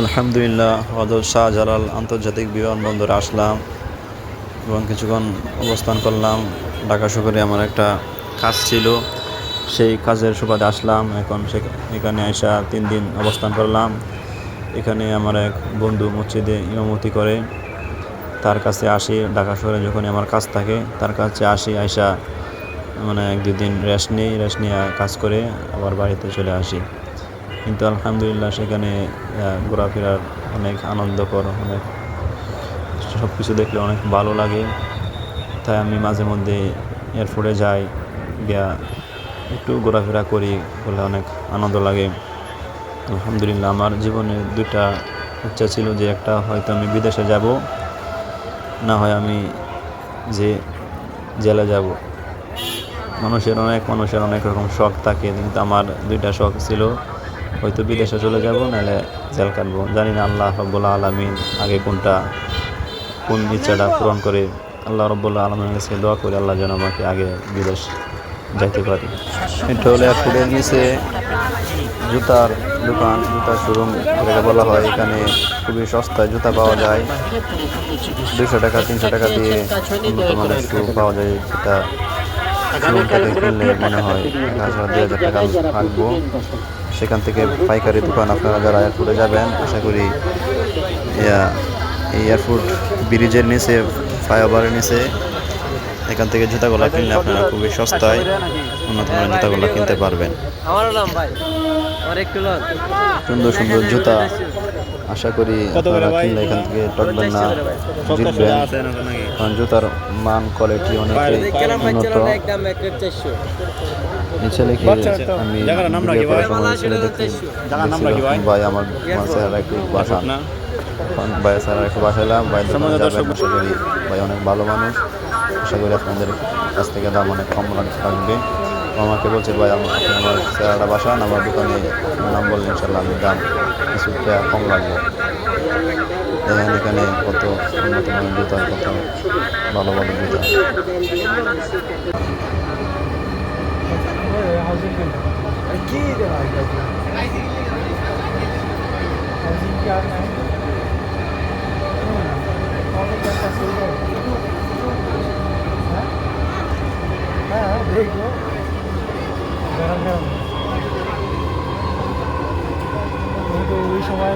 আলহামদুলিল্লাহ, হযরত শাহজালাল আন্তর্জাতিক বিমানবন্দরে আসলাম এবং কিছুক্ষণ অবস্থান করলাম। ঢাকা শহরে আমার একটা কাজ ছিল, সেই কাজের সুবাদে আসলাম। এখন এখানে এসে 3 দিন অবস্থান করলাম। এখানে আমার এক বন্ধু মসজিদে ইমামতি করে, তার কাছে আসি। ঢাকা শহরে যখনই আমার কাজ থাকে তার কাছে আসি, আইসা 1-2 দিন রেস্ট নিয়ে কাজ করে আবার বাড়িতে চলে আসি। কিন্তু আলহামদুলিল্লাহ সেখানে ঘোরাফেরার অনেক আনন্দকর, অনেক সব কিছু দেখলে অনেক ভালো লাগে। তাই আমি মাঝে মধ্যে এয়ারপোর্টে যাই, গিয়া একটু ঘোরাফেরা করি, বলে অনেক আনন্দ লাগে। আলহামদুলিল্লাহ আমার জীবনে 2টা ইচ্ছা ছিল, যে একটা হয়তো আমি বিদেশে যাব, না হয় আমি যে জেলে যাব। মানুষের অনেক রকম শখ থাকে, কিন্তু আমার 2টা শখ ছিল, হয়তো বিদেশে চলে যাব, নাহলে জেল কাটবো। জানি না আল্লাহ রব্বুল আলামিন আগে কোন ইচ্ছাটা পূরণ করে। আল্লাহ রব্বুল আলামিনের কাছে দোয়া করি আল্লাহ যেন আমাকে আগে বিদেশ যাইতে পারি। এটা হলো এয়ারপোর্টের নিচে জুতার দোকান, জুতার শোরুম যেটাকে বলা হয়। এখানে খুবই সস্তায় জুতা পাওয়া যায়, 200 টাকা 300 টাকা দিয়ে উন্নত মানের শু পাওয়া যায়। যেটা শোরুম থেকে কিনলে মনে হয় 1000-2000 টাকা রাখবো। সেখান থেকে পাইকারি দোকান, আপনারা যারা এয়ারপোর্টে যাবেন, আশা করি এই এয়ারপোর্ট ব্রিজের নিচে, ফ্লাইওভারের নিচে, এখান থেকে জুতাগুলো কিনলে আপনারা খুবই সস্তায় উন্নত মানের জুতাগুলো কিনতে পারবেন। সুন্দর সুন্দর জুতা, আশা করি আপনারা কিনলে এখান থেকে ঠকবেন না, জিতবেন। কারণ জুতার মান কোয়ালিটি অনেকটাই উন্নত। নিচে লিখে আমি ভিডিও করার সময় ছেলে দেখছি ভাই আমার চেহারা একটু বাসান, ভাইয়ের চেহারা একটু বাসাইলাম। ভাইয়ের দোকানে যাবেন, আশা করি ভাই অনেক ভালো মানুষ। আশা করি আপনাদের কাছ থেকে দাম অনেক কম লাগবে। আমাকে বলছে ভাই আমার চেহারাটা বাসান, আমার দোকানে নাম বললে ইনশাল্লাহ আমি দাম কিছুটা কম লাগবে। দেখেন এখানে কত উন্নত মানের জুতা, কত ভালো ভালো জুতা। দেখো ওই সময়